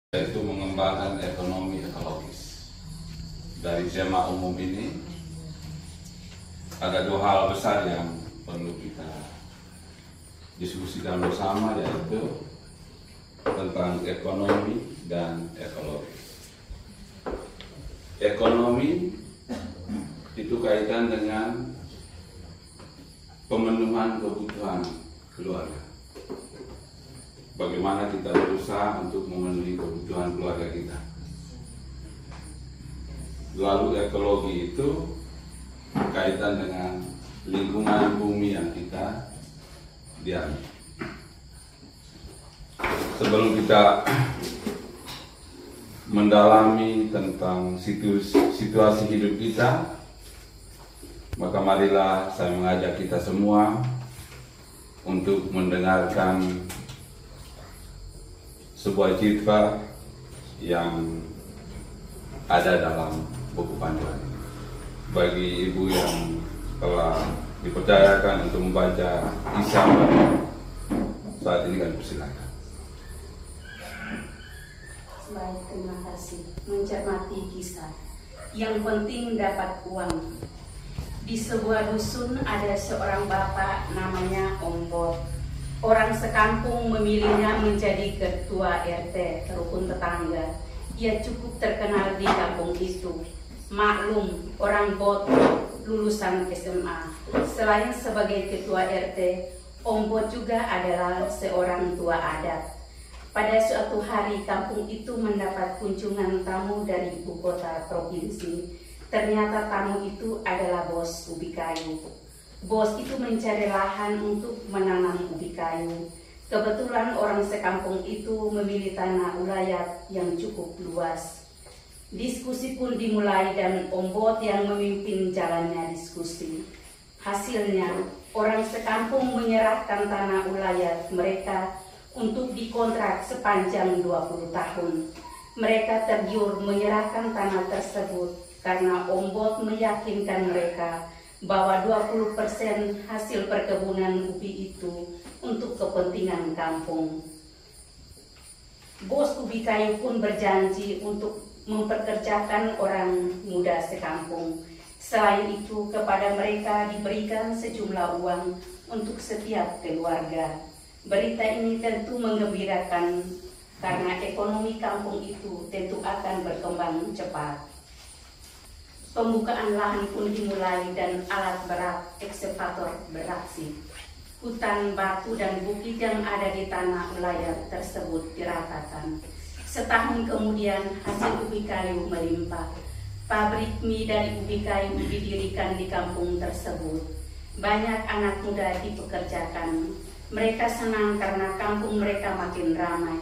yaitu mengembangkan ekonomi ekologis. Dari jemaah umum ini ada dua hal besar yang perlu kita diskusikan bersama, yaitu tentang ekonomi dan ekologi. Ekonomi itu kaitan dengan pemenuhan kebutuhan keluarga. Bagaimana kita berusaha untuk memenuhi kebutuhan keluarga kita. Lalu ekologi itu kaitan dengan lingkungan bumi yang kita diami. Sebelum kita mendalami tentang situasi hidup kita, maka marilah saya mengajak kita semua untuk mendengarkan sebuah cerita yang ada dalam buku panduan. Bagi ibu yang telah dipercayakan untuk membaca kisah, saat ini kami persilakan. Baik, terima kasih. Mencermati kisah. Yang penting dapat uang. Di sebuah dusun ada seorang bapak namanya Om Bot. Orang sekampung memilihnya menjadi ketua RT rukun tetangga. Ia cukup terkenal di kampung itu. Maklum, orang Bot lulusan SMA. Selain sebagai ketua RT, Om Bot juga adalah seorang tua adat. Pada suatu hari kampung itu mendapat kunjungan tamu dari ibu kota provinsi. Ternyata tamu itu adalah bos ubi kayu. Bos itu mencari lahan untuk menanam ubi kayu. Kebetulan orang sekampung itu memilih tanah ulayat yang cukup luas. Diskusi pun dimulai dan Om Bot yang memimpin jalannya diskusi. Hasilnya, orang sekampung menyerahkan tanah ulayat mereka untuk dikontrak sepanjang 20 tahun. Mereka tergiur menyerahkan tanah tersebut karena Om Bot meyakinkan mereka bahwa 20% hasil perkebunan ubi itu untuk kepentingan kampung. Bos ubi kayu pun berjanji untuk memperkerjakan orang muda sekampung. Selain itu, kepada mereka diberikan sejumlah uang untuk setiap keluarga. Berita ini tentu menggembirakan karena ekonomi kampung itu tentu akan berkembang cepat. Pembukaan lahan pun dimulai dan alat berat ekskavator beraksi. Hutan, batu, dan bukit yang ada di tanah ulayat tersebut diratakan. Setahun kemudian hasil ubi kayu melimpah. Pabrik mie dari ubi kayu didirikan di kampung tersebut. Banyak anak muda dipekerjakan. Mereka senang karena kampung mereka makin ramai.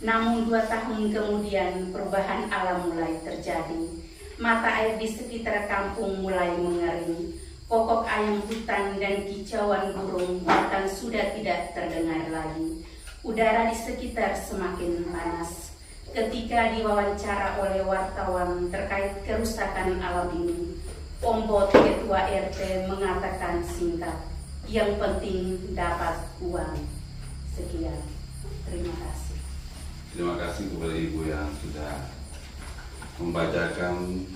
Namun 2 tahun kemudian perubahan alam mulai terjadi. Mata air di sekitar kampung mulai mengering. Pokok ayam hutan dan kicauan burung bahkan sudah tidak terdengar lagi. Udara di sekitar semakin panas. Ketika diwawancara oleh wartawan terkait kerusakan alam ini, Om Bot ketua RT mengatakan singkat, yang penting dapat uang. Sekian. Terima kasih. Terima kasih kepada ibu yang sudah membacakan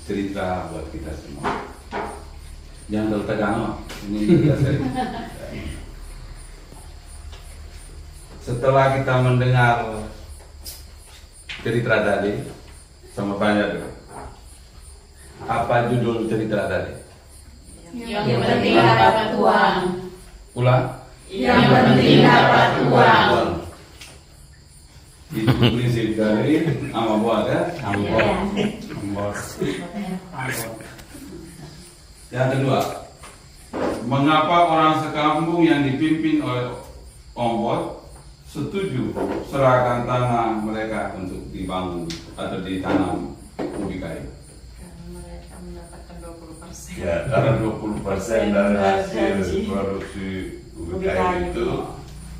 cerita buat kita semua. Jangan tertegang, ini kita sering. Setelah kita mendengar cerita tadi, sama banyak dulu. Apa judul cerita tadi? Yang penting dapat uang. Ulang? Yang penting dapat uang. Itu prinsip dari Ambon ya? Ambon. Yang kedua, mengapa orang sekampung yang dipimpin oleh Om Bot setuju serahkan tanah mereka untuk dibangun atau ditanam ubi kayu? Karena mereka mendapatkan 20%. Ya, karena 20% dari hasil produksi ubi kayu itu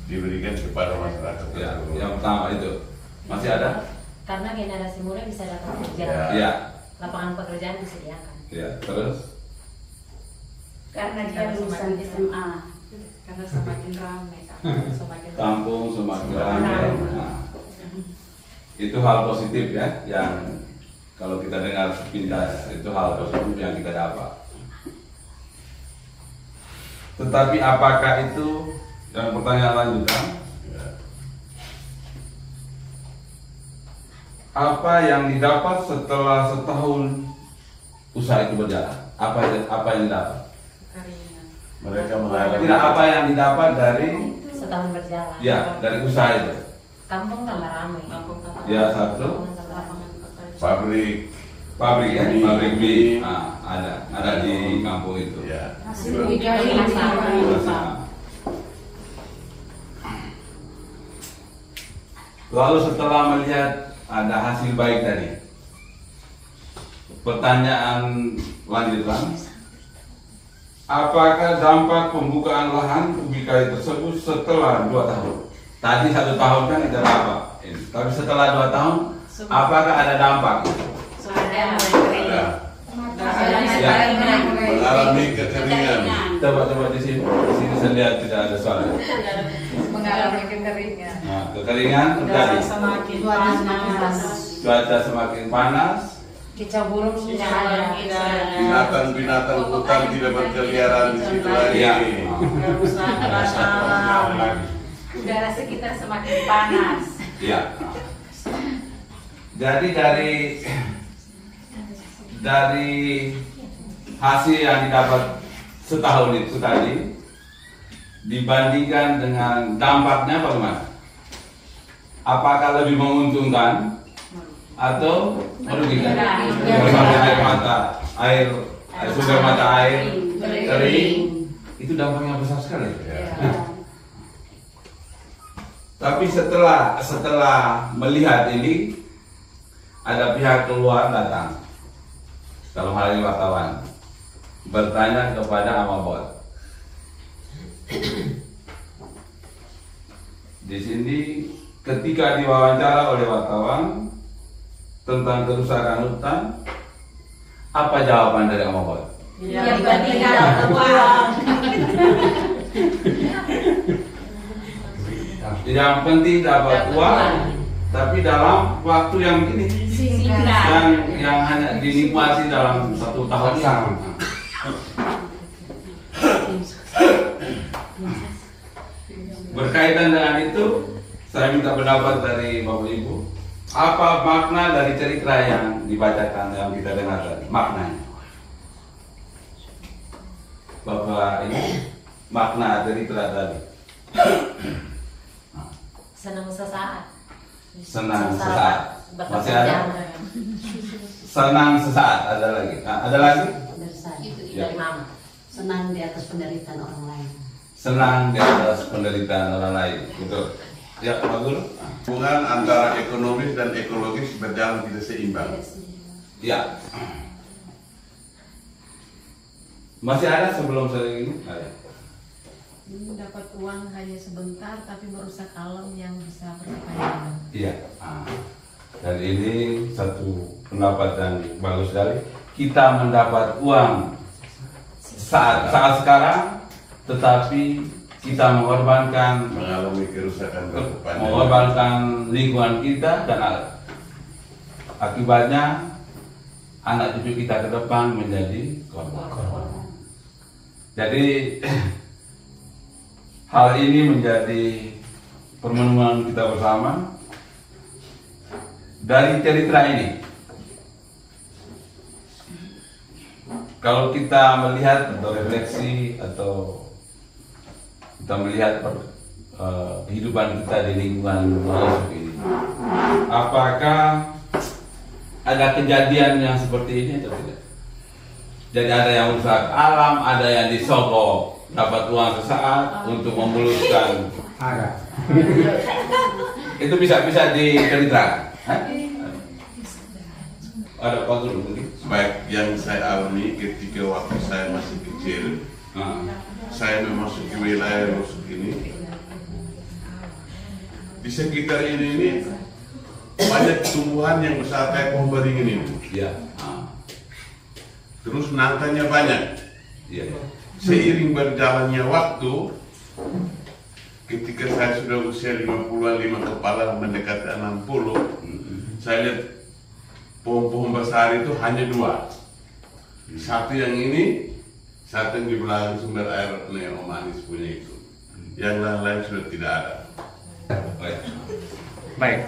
diberikan kepada masyarakat. Ya, yang pertama itu masih ada? Karena generasi muda bisa dapat kerja. Ya. Lapangan pekerjaan disediakan. Ya, terus? Karena dia lulusan SMA. Karena semakin ramai, semakin Kampung semakin ramai. Nah, Itu hal positif ya, yang kalau kita dengar sepintas itu hal positif yang kita dapat. Tetapi apakah itu, yang pertanyaan lanjutan, apa yang didapat setelah setahun usaha itu berjalan? Apa yang didapat? Mereka mengalami Tidak, apa yang didapat dari Setahun berjalan. ya dari usaha itu? Kampung tambah ramai. Ya, satu Lapangan pekerjaan. pabrik ya, Mie. pabrik mie. Ada di kampung itu. ya. Lalu setelah melihat ada hasil baik tadi, pertanyaan lanjutan, apakah dampak pembukaan lahan ubi kayu tersebut setelah 2 tahun? Tadi 1 tahun kan tidak apa, tapi setelah 2 tahun, apakah ada dampak? Ada. Ada mengalami kekeringan. Coba di sini saya lihat tidak ada suara. Mengalami kekeringan. Nah, kekeringan terjadi, Semakin cuaca semakin panas, Kicau burung sudah ada. Binatang-binatang hutan tidak berkeliaran di situ lagi. Iya. Udara sekitar semakin panas. Iya. Jadi dari hasil yang didapat setahun itu tadi dibandingkan dengan dampaknya bagaimana? Apakah lebih menguntungkan atau merugikan? Air mata, sumber mata air kering, itu dampaknya besar sekali. Tapi setelah melihat ini, ada pihak keluar datang, dalam hal ini wartawan, bertanya kepada Amabot. Di sini ketika diwawancara oleh wartawan tentang kerusakan hutan, apa jawaban dari Amabot? yang penting ada uang. Yang penting dapat uang, tapi dalam waktu yang ini, yang hanya dinikmati dalam 1 tahun sama. Berkaitan dengan itu, saya minta pendapat dari Bapak Ibu. Apa makna dari cerita yang dibacakan, yang kita dengar tadi? Maknanya, Bapak ini makna cerita tadi. Senang sesaat. Senang sesaat. Masih Bekerja. ada? Senang sesaat. Ada lagi? Ada lagi? Ya. Dari mama. Senang di atas penderitaan orang lain. Senang di atas penderitaan orang lain. Betul. Ya, Pak Guru. Hubungan antara ekonomis dan ekologis berjalan tidak seimbang. Ya. Masih ada sebelum saya ini? Ada. Dapat uang hanya sebentar tapi merusak alam yang bisa berkepanjangan. Iya. Dan ini satu pendapat yang bagus sekali. Kita mendapat uang saat sekarang, tetapi kita mengorbankan Mengalami kerusakan berkepanjangan. mengorbankan lingkungan kita dan alam. Akibatnya anak cucu kita ke depan menjadi korban. Jadi hal ini menjadi permenungan kita bersama dari cerita ini. Kalau kita melihat atau refleksi atau kita melihat kehidupan kita di lingkungan Yusuf ini, apakah ada kejadian yang seperti ini atau tidak? Jadi ada yang merusak alam, ada yang disogok dapat uang sesaat untuk memuluskan. Itu bisa diceritakan. Ada Pak Guru mungkin? Baik, yang saya alami ketika waktu saya masih kecil, saya memasuki wilayah Rusuk ini. Di sekitar ini banyak tumbuhan yang besar kayak pohon beringin ini. Iya. Terus nangkanya banyak. Iya. Seiring berjalannya waktu, ketika saya sudah usia 55 kepala mendekati 60, saya lihat pohon-pohon besar itu hanya 2. Satu yang ini, satu yang di belakang sumber air Om Anis punya itu. Yang lain-lain sudah tidak ada. Baik,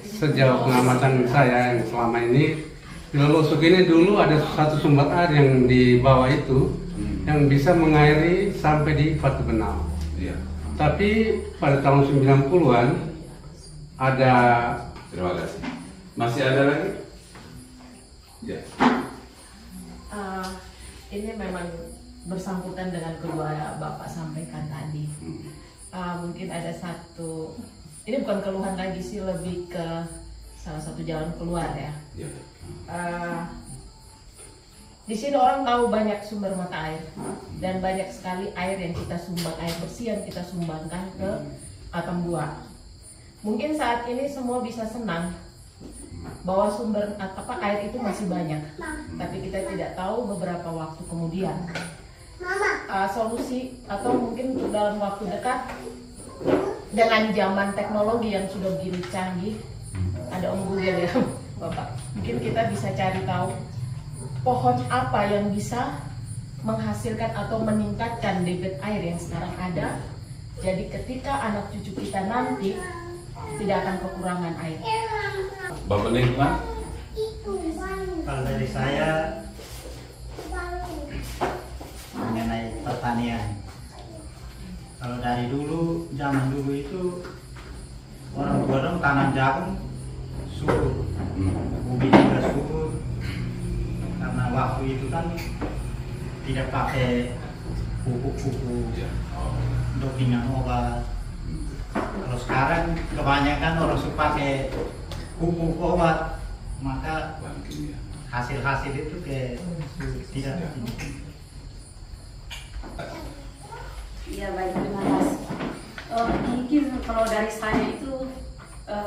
sejauh pengamatan saya yang selama ini, di Lelusuk ini dulu ada satu sumber air yang di bawah itu yang bisa mengairi sampai di Batu Benau. Iya. Tapi pada tahun 90-an ada. Terima kasih. Masih ada lagi? Ya. Ini memang bersangkutan dengan kedua Bapak sampaikan tadi. Mungkin ada satu, ini bukan keluhan lagi sih, lebih ke salah satu jalan keluar ya. Ya. Di sini orang tahu banyak sumber mata air dan banyak sekali air yang kita sumbang, air bersih yang kita sumbangkan ke Atambua. Mungkin saat ini semua bisa senang bahwa sumber air itu masih banyak, tapi kita tidak tahu beberapa waktu kemudian solusi atau mungkin dalam waktu dekat dengan zaman teknologi yang sudah begini canggih, ada Om Google ya Bapak, mungkin kita bisa cari tahu pohon apa yang bisa menghasilkan atau meningkatkan debit air yang sekarang ada. Jadi ketika anak cucu kita nanti tidak akan kekurangan air. Bapak Lingkungan? Kalau dari saya mengenai pertanian, kalau dari dulu, zaman dulu itu orang tua dong tanam jagung subur, ubi juga subur, karena waktu itu kan tidak pakai pupuk-pupuk untuk minum obat. Kalau sekarang kebanyakan orang suka pakai pupuk obat, maka hasil-hasil itu tidak. Ya baik, terima kasih. Mungkin kalau dari saya itu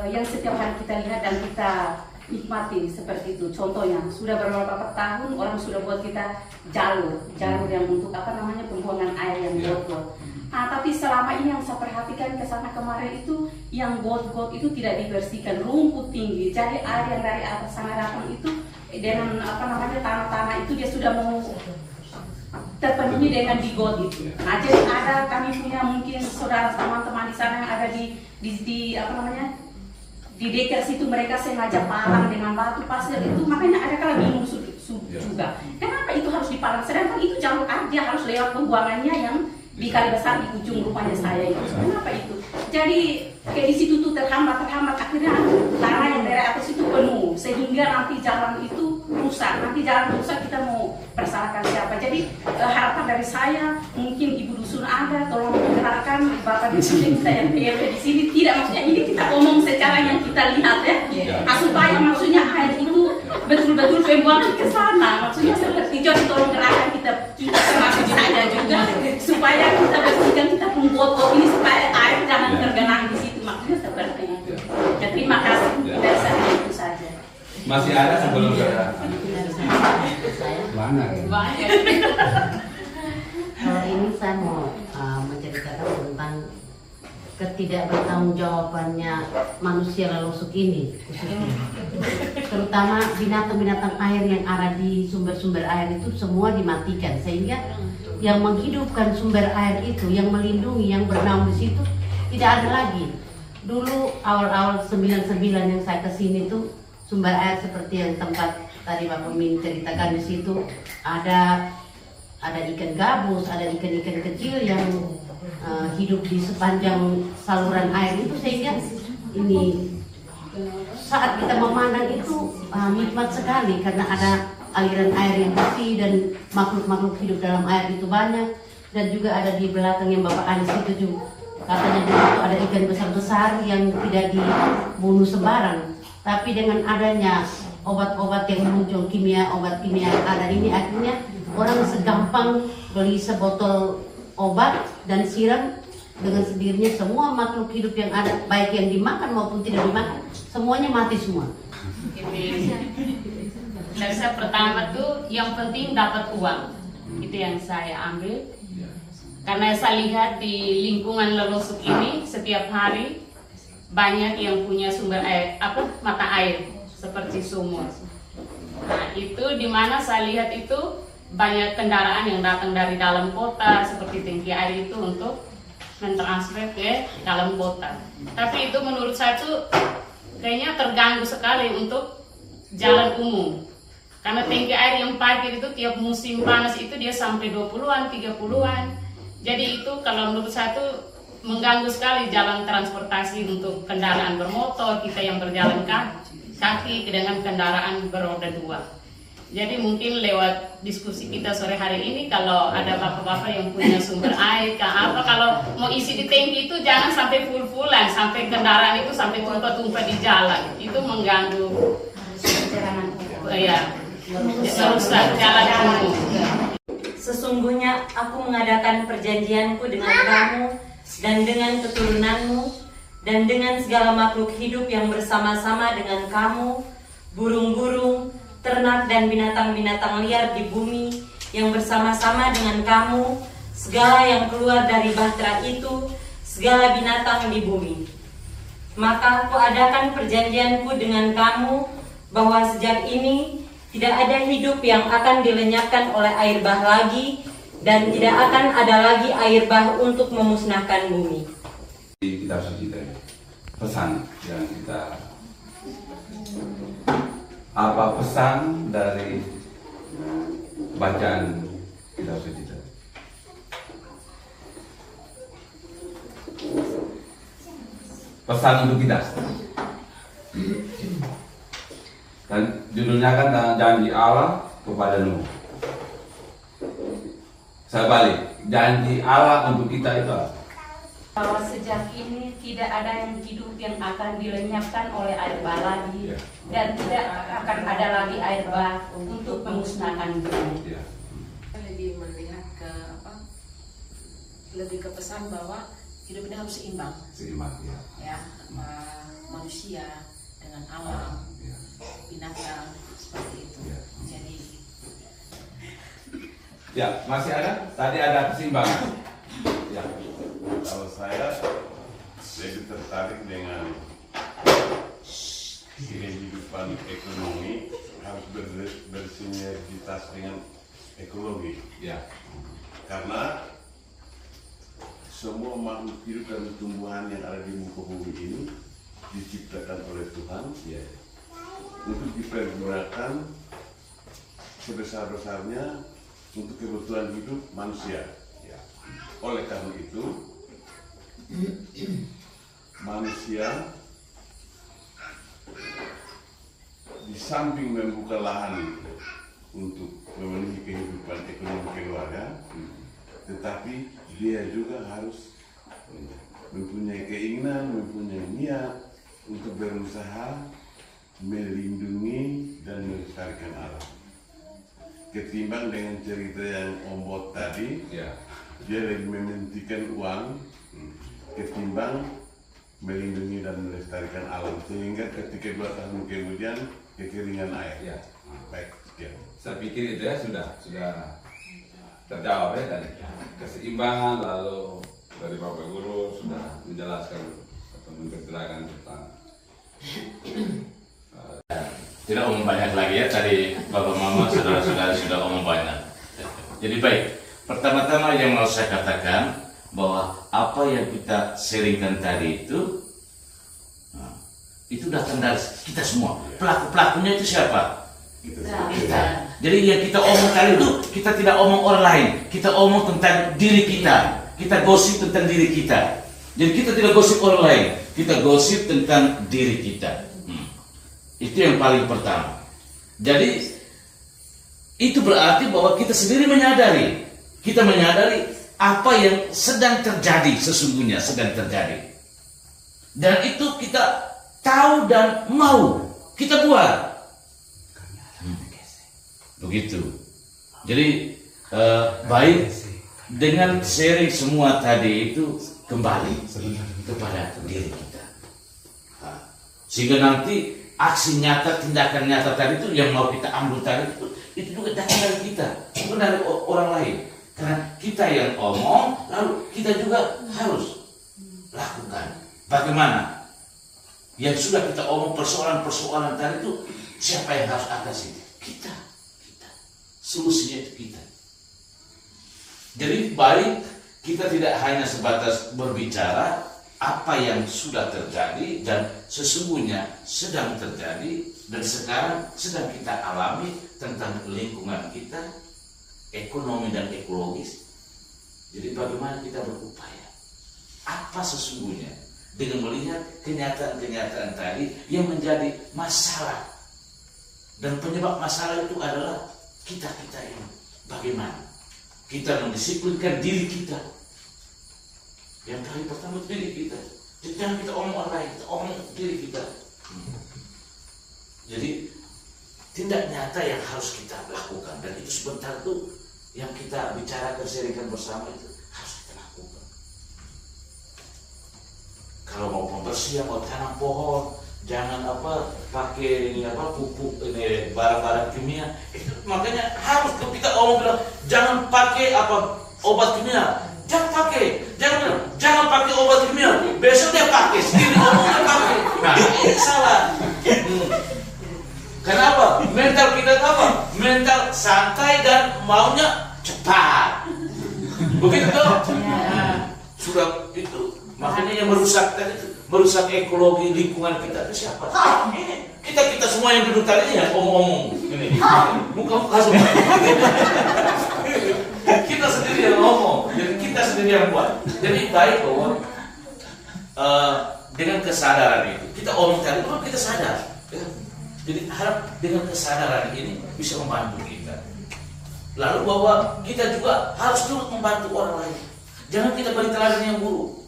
yang setiap hari kita lihat dan kita nikmati seperti itu. Contohnya sudah beberapa tahun orang sudah buat kita jalur yang untuk pembuangan air yang got-got. Nah, tapi selama ini yang saya perhatikan ke sana kemarin itu yang got-got itu tidak dibersihkan, rumput tinggi. Jadi air yang dari atas sana datang itu dengan tanah-tanah itu dia sudah mau terpenuhi dengan di got itu. Nah, jadi ada kami punya mungkin saudara teman-teman di sana yang ada di dekat situ, mereka sengaja palang dengan batu pasir itu, makanya ada kalau bingung juga. Kenapa itu harus dipalang? Sedangkan itu jalur aja harus lewat pembuangannya yang di kali besar di ujung rumahnya saya itu. Kenapa itu? Jadi kayak di situ tuh terhambat akhirnya tanah yang dari atas itu penuh sehingga nanti jalan itu rusak. Nanti jalan rusak kita mau persalahkan siapa? Jadi harapan dari saya mungkin ibu dusun ada tolong menggerakkan bapak di sini kita yang PRW di sini, tidak maksudnya ini kita ngomong secara yang kita lihat ya. Supaya maksudnya air itu betul-betul pembuangan ke sana. Maksudnya seperti jadi tolong gerakkan kita termasuk saya juga supaya kita bersihkan, kita membuat ini supaya air jangan tergenang di situ. Maksudnya seperti itu. Ya, terima kasih dari saya itu saja. Masih ada sebelum Banyak. Kalau ini saya mau menceritakan tentang ketidakbertanggungjawabannya manusia Lelusuk ini khususnya. Terutama binatang-binatang air yang ada di sumber-sumber air itu semua dimatikan, sehingga yang menghidupkan sumber air itu, yang melindungi, yang bernaung di situ tidak ada lagi. Dulu awal-awal 99 yang saya kesini tuh sumber air seperti yang tempat tadi Bapak Min ceritakan, di situ ada ikan gabus, ada ikan-ikan kecil yang hidup di sepanjang saluran air itu, sehingga ini saat kita memandang itu nikmat sekali karena ada aliran air yang bersih dan makhluk-makhluk hidup dalam air itu banyak. Dan juga ada di belakang yang Bapak Anis itu juga katanya di situ ada ikan besar-besar yang tidak dibunuh sembarang. Tapi dengan adanya obat-obat yang muncul, obat kimia yang ada ini, akhirnya orang segampang beli sebotol obat dan siram, dengan sendirinya semua makhluk hidup yang ada, baik yang dimakan maupun tidak dimakan, semuanya mati semua. Dari saya pertama tuh yang penting dapat uang, itu yang saya ambil. Karena saya lihat di lingkungan Lelosuk ini setiap hari banyak yang punya sumber air, mata air seperti sumur. Nah, itu dimana saya lihat itu banyak kendaraan yang datang dari dalam kota seperti tangki air itu untuk mentransfer ke dalam kota. Tapi itu menurut saya tuh kayaknya terganggu sekali untuk jalan umum. Karena tangki air yang parkir itu tiap musim panas itu dia sampai 20-an, 30-an. Jadi itu kalau menurut saya itu mengganggu sekali jalan transportasi untuk kendaraan bermotor, kita yang berjalan kaki dengan kendaraan beroda 2. Jadi mungkin lewat diskusi kita sore hari ini, kalau ada bapak-bapak yang punya sumber air, kalau mau isi di tangki itu jangan sampai full-fullan, sampai kendaraan itu sampai tumpah-tumpah di jalan. Itu mengganggu merusak jalan umum. Sesungguhnya aku mengadakan perjanjianku dengan kamu dan dengan keturunanmu dan dengan segala makhluk hidup yang bersama-sama dengan kamu, burung-burung, ternak dan binatang-binatang liar di bumi yang bersama-sama dengan kamu, segala yang keluar dari bahtera itu, segala binatang di bumi. Maka aku adakan perjanjianku dengan kamu bahwa sejak ini tidak ada hidup yang akan dilenyapkan oleh air bah lagi, dan tidak akan ada lagi air bah untuk memusnahkan bumi. Di kitab suci tadi, pesan yang kita, apa pesan dari bacaan kitab suci tadi? Pesan untuk kita. Dan judulnya kan janji Allah kepada Nuh. Saya balik, janji Allah untuk kita itu apa? Bahwa sejak ini tidak ada yang hidup yang akan dilenyapkan oleh air bah lagi, dan tidak akan ada lagi air bah untuk memusnahkan bumi. Lebih melihat ke lebih ke pesan bahwa hidup ini harus seimbang. Seimbang, ya. Ya, manusia dengan alam, binatang, seperti itu. Jadi Ya, masih ada? Tadi ada keseimbangan. Ya. Kalau saya lebih tertarik dengan kehidupan ekonomi harus bersinergitas dengan ekologi. Ya. Karena semua makhluk hidup dan tumbuhan yang ada di muka bumi ini diciptakan oleh Tuhan, Ya. untuk dipergunakan sebesar-besarnya untuk kebutuhan hidup manusia. Ya. Oleh karena itu, manusia di samping membuka lahan untuk memenuhi kehidupan ekonomi keluarga, tetapi dia juga harus mempunyai keinginan, mempunyai niat untuk berusaha melindungi dan melestarikan alam. Ketimbang dengan cerita yang Om Bot tadi, Ya. dia lebih mementingkan uang ketimbang melindungi dan melestarikan alam, sehingga ketika 2 tahun kemudian kekeringan air. Ya. Baik, sekian. Saya pikir itu ya sudah terjawab ya tadi. Keseimbangan, lalu dari Bapak Guru sudah menjelaskan atau menjelaskan tentang tidak omong banyak lagi ya, tadi Bapak Mama saudara-saudara sudah omong banyak. Jadi baik, pertama-tama yang mau saya katakan bahwa apa yang kita sharingkan tadi itu datang dari kita semua. Pelaku-pelakunya itu siapa? Kita. Jadi yang kita omong tadi itu kita tidak omong orang lain, kita omong tentang diri kita. Kita gosip tentang diri kita. Jadi kita tidak gosip orang lain, kita gosip tentang diri kita. Itu yang paling pertama. Jadi itu berarti bahwa kita sendiri menyadari, kita menyadari apa yang sedang terjadi, sesungguhnya sedang terjadi. Dan itu kita tahu dan mau kita buat. Begitu. Jadi baik dengan sharing semua tadi itu kembali kepada diri kita. Sehingga nanti aksi nyata, tindakan nyata tadi itu yang mau kita ambil tadi itu juga datang dari kita, bukan dari orang lain. Karena kita yang omong, lalu kita juga harus lakukan. Bagaimana? Yang sudah kita omong persoalan-persoalan tadi itu, siapa yang harus atasi? Kita. Solusinya itu kita. Jadi baik kita tidak hanya sebatas berbicara apa yang sudah terjadi dan sesungguhnya sedang terjadi dan sekarang sedang kita alami tentang lingkungan kita, ekonomi dan ekologis. Jadi bagaimana kita berupaya? Apa sesungguhnya dengan melihat kenyataan-kenyataan tadi yang menjadi masalah, dan penyebab masalah itu adalah kita-kita ini. Bagaimana kita mendisiplinkan diri kita? Yang paling pertama diri kita. Jadi jangan kita omong orang lain, kita omong diri kita. Jadi tindak nyata yang harus kita lakukan, dan itu sebentar tuh yang kita bicarakan, sharingkan bersama itu harus kita lakukan. Kalau mau pembersihan, mau tanam pohon, jangan pakai pupuk ini barang-barang kimia. Makanya harus kita omong bilang jangan pakai obat kimia, jangan pakai obat kimia. Besok dia pakai, sendiri omongnya pakai. Nah ini salah. Kenapa? Mental kita apa? Mental santai dan maunya cepat. Begitu toh? Sudah itu. Makanya yang merusak ekologi lingkungan kita itu siapa? Kita semua yang duduk tadi ya omong-omong. Ini. Muka-muka semua. Kita sendiri yang ngomong, jadi kita sendiri yang buat. Jadi baik bahwa dengan kesadaran itu kita omong tadi, bahwa kita sadar. Ya. Jadi harap dengan kesadaran ini bisa membantu kita. Lalu bahwa kita juga harus turut membantu orang lain. Jangan kita beri teladan yang buruk.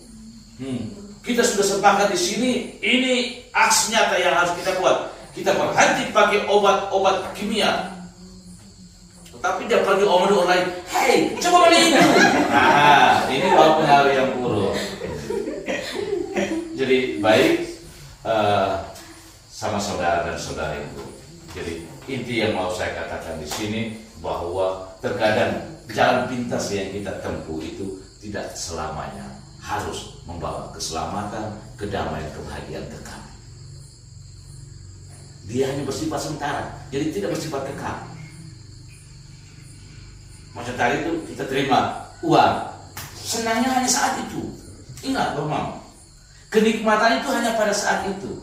Kita sudah sepakat di sini, ini aksi nyata yang harus kita buat. Kita berhenti pakai obat kimia. Tetapi dia pergi omong orang lain, hei, coba beli itu. Nah, ini baru pengaruh yang buruk. Jadi baik sama saudara dan saudara itu. Jadi inti yang mau saya katakan di sini bahwa terkadang jalan pintas yang kita tempuh itu tidak selamanya harus membawa keselamatan, kedamaian, kebahagiaan ke kami. Dia hanya bersifat sementara, jadi tidak bersifat kekal. Macam tadi itu kita terima uang, senangnya hanya saat itu. Ingat Bang, kenikmatan itu hanya pada saat itu.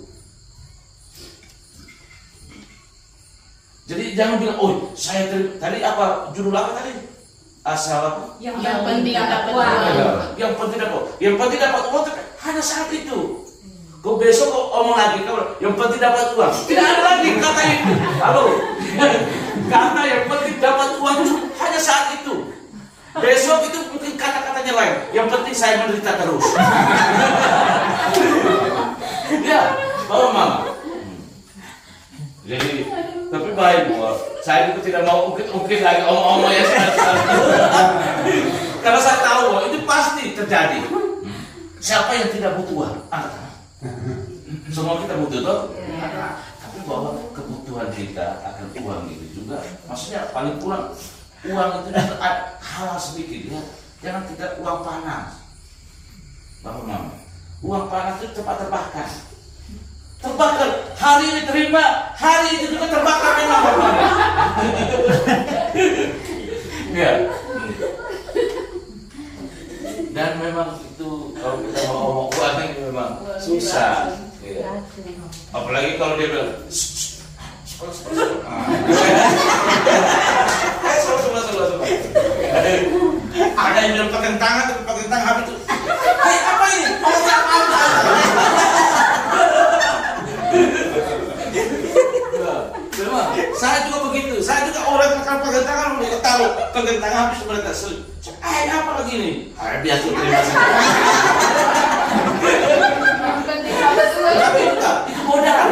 Jadi jangan bilang, oh saya tadi apa judul apa tadi? Asal apa? Yang penting dapat uang. Yang penting dapat uang hanya saat itu. Kau besok kau omong lagi, yang penting dapat uang. Tidak ada lagi kata itu. Halo, kata yang penting dapat uang itu hanya saat itu. Besok itu mungkin kata-katanya lain. Yang penting saya menderita terus. Ya, bawa mama. Jadi tapi baik bahwa saya juga tidak mau ungkit lagi omong-omong yang karena saya tahu bahwa itu pasti terjadi. Siapa yang tidak butuh uang? Semua kita butuh toh? Tapi bahwa kebutuhan kita akan uang itu juga, maksudnya paling kurang uang itu juga ada hal sedikit ya. Jangan kita uang panas. Bapak mama, uang panas itu cepat terbakar. Terbakar, hari ini terima, hari itu juga terbakar memang Bapak. Ya. Dan memang itu kalau kita mau ngomong uang ini memang susah. Ya. Apalagi kalau dia bilang, ada yang bilang pakai tangan, tapi pakai tangan habis itu. Hei, apa ini? Saya juga begitu. Saya juga orang kalau pakai tangan udah taruh pakai tangan habis mereka selip. Apa lagi ini? Biasa terima saja. Tapi itu godaan.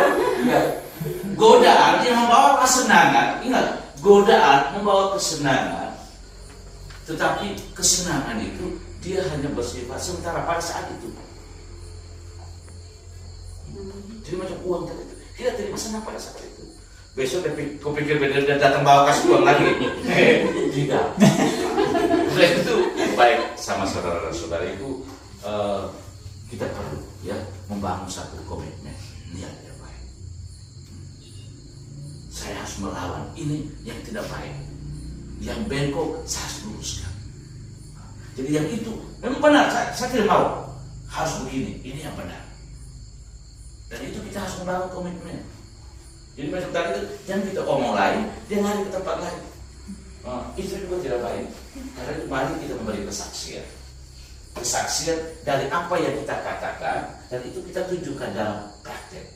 Godaan yang membawa kesenangan. Ingat, godaan membawa kesenangan. Tetapi kesenangan itu dia hanya bersifat sementara pada saat itu. Jadi macam uang tadi itu, kita terima senang pada saat itu. Besok kau pikir dia datang bawa kasih uang lagi. Tidak. Sudah sama saudara-saudariku, kita perlu ya membangun satu komitmen niat yang baik. Saya harus melawan ini yang tidak baik, yang bengkok saya harus luruskan. Jadi yang itu memang benar, saya tidak mau harus begini, ini yang benar. Dan itu kita harus membangun komitmen. Jadi macam tadi itu jangan kita omong lain, dia lari ke tempat lain. Itu juga tidak baik. Karena itu mari kita memberi kesaksian. Kesaksian dari apa yang kita katakan dan itu kita tunjukkan dalam praktek.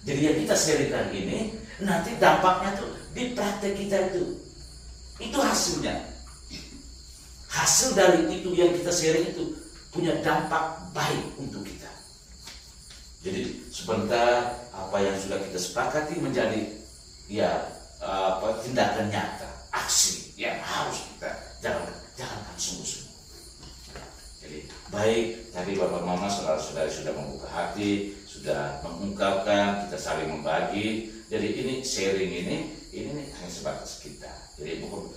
Jadi yang kita sharingkan ini nanti dampaknya tuh di praktek kita itu. Itu hasilnya. Hasil dari itu yang kita sharing itu punya dampak baik untuk kita. Jadi sebentar apa yang sudah kita sepakati menjadi tindakan nyata, aksi yang harus kita jalankan sungguh-sungguh. Jadi baik tadi Bapak Mama saudara-saudari sudah membuka hati, sudah mengungkapkan, kita saling membagi. Jadi ini sharing ini hanya sebatas kita. Jadi bukan,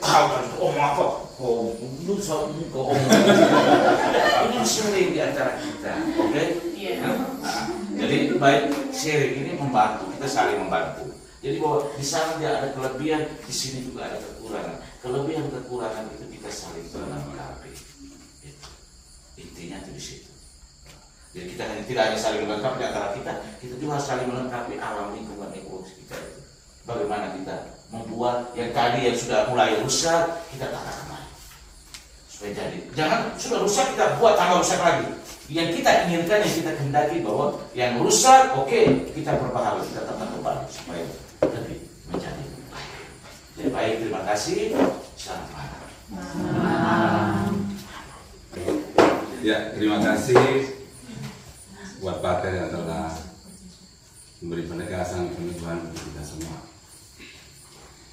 kau kan omong apa? Kau lu soal kau omong. Ini sharing di antara kita, oke? Jadi baik sharing ini membantu, kita saling membantu. Jadi bahwa di sana dia ada kelebihan, di sini juga ada kekurangan. Kelebihan-kekurangan itu kita saling melengkapi. Intinya itu di situ. Jadi kita tidak hanya saling melengkapi di antara kita juga harus saling melengkapi alam lingkungan ekologi kita itu. Bagaimana kita membuat yang tadi yang sudah mulai rusak kita tata kembali supaya jadi. Jangan sudah rusak kita buat tambah rusak lagi. Yang kita inginkan, yang kita kehendaki bahwa yang rusak, oke, kita perbaharui, kita tata kembali supaya lebih menjadi baik. Jadi baik, terima kasih. Selamat malam. Ya, terima kasih buat Pater yang telah memberi penegasan peneguhan untuk kita semua.